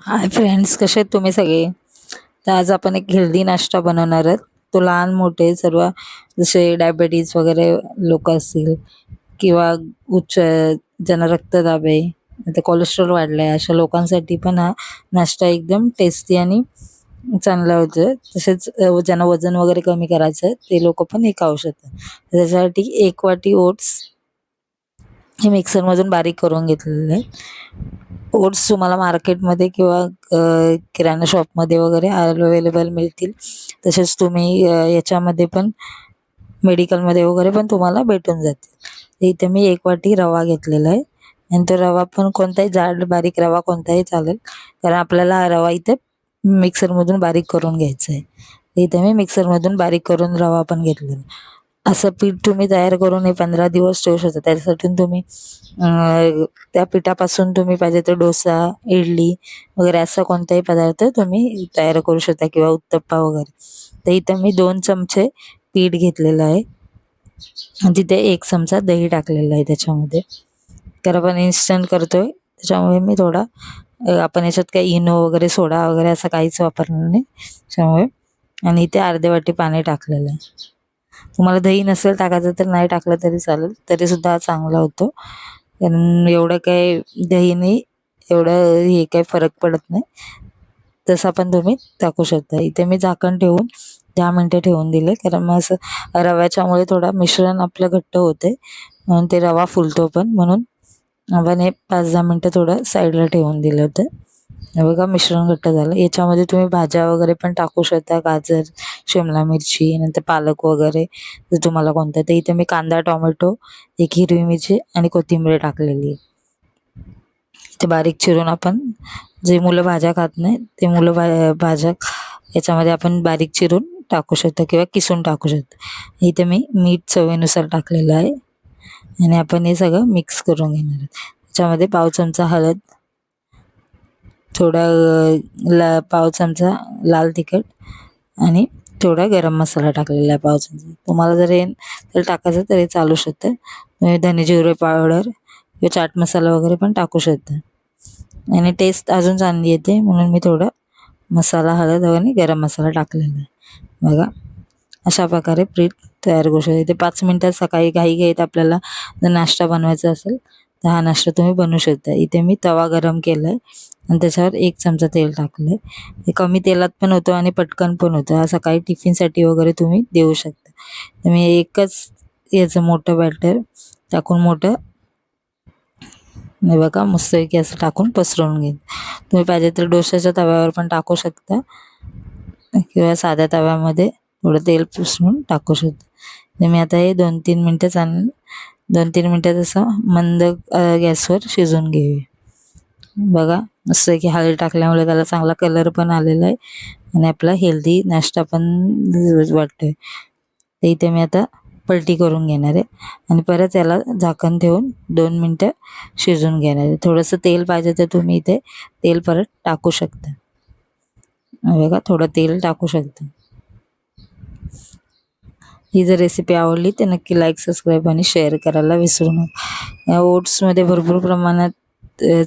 Hi friends, कसे आहेत तुम्ही सगळे? तर आज आपण एक हेल्दी नाश्ता बनवणार आहोत. तो लहान मोठे सर्व, जसे डायबिटीज वगैरे लोक असतील किंवा उच्च ज्यांना रक्तदाब आहे, आता कोलेस्ट्रॉल वाढलं आहे, अशा लोकांसाठी पण हा नाश्ता एकदम टेस्टी आणि चांगला होतो. तसेच ज्यांना वजन वगैरे कमी करायचं आहे ते लोक पण हे खाऊ शकतात. त्याच्यासाठी 1 वाटी ओट्स हे मिक्सरमधून बारीक करून घेतलेले आहे. ओट्स तुम्हाला मार्केटमध्ये किंवा किराणा शॉपमध्ये वगैरे अवेलेबल मिळतील. तसेच तुम्ही याच्यामध्ये पण मेडिकलमध्ये वगैरे पण तुम्हाला भेटून जातील. तर इथे मी 1 वाटी रवा घेतलेला आहे आणि तो रवा पण कोणताही जाड बारीक रवा कोणताही चालेल, कारण आपल्याला हा रवा इथे मिक्सरमधून बारीक करून घ्यायचा आहे. इथे मी मिक्सरमधून बारीक करून रवा पण घेतलेला. असं पीठ तुम्ही तयार करून हे 15 दिवस ठेवू शकता. त्यासाठी तुम्ही त्या पिठापासून तुम्ही पाहिजे तर डोसा, इडली वगैरे असा कोणताही पदार्थ तुम्ही तयार करू शकता किंवा उत्तप्पा वगैरे. तर इथं मी 2 चमचे पीठ घेतलेलं आहे आणि तिथे 1 चमचा दही टाकलेला आहे त्याच्यामध्ये. तर आपण इन्स्टंट करतोय त्याच्यामुळे मी थोडा आपण याच्यात काही इनो वगैरे सोडा वगैरे असं काहीच वापरणार नाही त्याच्यामुळे. आणि इथे अर्धे वाटी पाणी टाकलेलं आहे. तुम्हाला दही नसेल टाकायचं तर नाही टाकलं तरी चालेल, तरीसुद्धा हा चांगला होतो. कारण एवढं काही दहीने एवढं हे काही फरक पडत नाही. तसा पण तुम्ही टाकू शकता. इथे मी झाकण ठेवून 10 मिनटं ठेवून दिले, कारण मग असं रव्याच्यामुळे थोडा मिश्रण आपलं घट्ट होते म्हणून ते रवा फुलतो पण, म्हणून आपण हे 5-10 मिनटं थोडं साईडला ठेवून दिलं होतं. हे बघा मिश्रण घट्ट झालं. याच्यामध्ये तुम्ही भाज्या वगैरे पण टाकू शकता, गाजर, शिमला मिरची, नंतर पालक वगैरे जर तुम्हाला कोणतं. तर इथे मी कांदा, टोमॅटो, 1 हिरवी मिरची आणि कोथिंबीर टाकलेली आहे. ते बारीक चिरून आपण, जे मुलं भाज्या खात नाही ते मुलं भाज्या याच्यामध्ये आपण बारीक चिरून टाकू शकतो किंवा किसून टाकू शकतो. इथे मी मीठ चवीनुसार टाकलेलं आहे आणि आपण हे सगळं मिक्स करून घेणार आहोत. त्याच्यामध्ये पाव चमचा हळद, थोडा पाव चमचा लाल तिखट आणि थोडा गरम मसाला टाकलेला आहे पाव चमचा. तुम्हाला जर हे तर टाकायचं तरी चालू शकतं. तुम्ही धने जिरे पावडर किंवा चाट मसाला वगैरे पण टाकू शकता आणि टेस्ट अजून चांगली येते, म्हणून मी थोडं मसाला, हळद आणि गरम मसाला टाकलेला आहे. बघा अशा प्रकारे पीठ तयार करू शकते. ते 5 मिनटात सकाळी घाईघाईत आपल्याला जर नाश्ता बनवायचा असेल तर हा नाश्ता तुम्ही बनवू शकता. इथे मी तवा गरम केला आहे आणि त्याच्यावर 1 चमचा तेल टाकलं आहे. हे कमी तेलात पण होतं आणि पटकन पण होतं. हा सकाळी टिफिनसाठी वगैरे तुम्ही देऊ शकता. तर मी एकच याचं मोठं बॅटर टाकून हे बघा मस्तपैकी असं टाकून पसरवून घेईन. तुम्ही पाहिजे तर डोश्याच्या तव्यावर पण टाकू शकता किंवा साध्या तव्यामध्ये थोडं तेल पुसून टाकू शकता. तर मी आता हे 2-3 मिनटं 2-3 मिनटं तसं मंद गॅसवर शिजवून घेऊया. बघा मस्त की हळद टाकल्यामुळे त्याला चांगला कलर पण आलेला आहे आणि आपला हेल्दी नाश्ता पण वाटतोय. तर इथे मी आता पलटी करून घेणार आहे आणि परत याला झाकण ठेवून 2 मिनटं शिजवून घेणार आहे. थोडंसं तेल पाहिजे तर तुम्ही इथे तेल परत टाकू शकता. बघा थोडं तेल टाकू शकता. ही जर रेसिपी आवडली तर नक्की लाईक, सबस्क्राईब आणि शेअर करायला विसरू नका. या ओट्समध्ये भरपूर प्रमाणात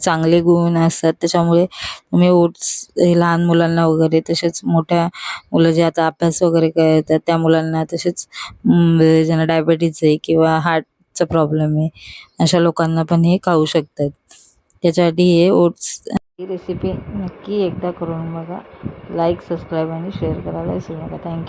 चांगले गुण असतात, त्याच्यामुळे तुम्ही ओट्स हे लहान मुलांना वगैरे, तसेच मोठ्या मुलं जे आता अभ्यास वगैरे करतात त्या मुलांना, तसेच ज्यांना डायबिटीज आहे किंवा हार्टचा प्रॉब्लेम आहे अशा लोकांना पण हे खाऊ शकतात. त्याच्यासाठी हे ओट्स ही रेसिपी नक्की एकदा करून बघा. लाईक, सबस्क्राईब आणि शेअर करायला विसरू नका. थँक्यू.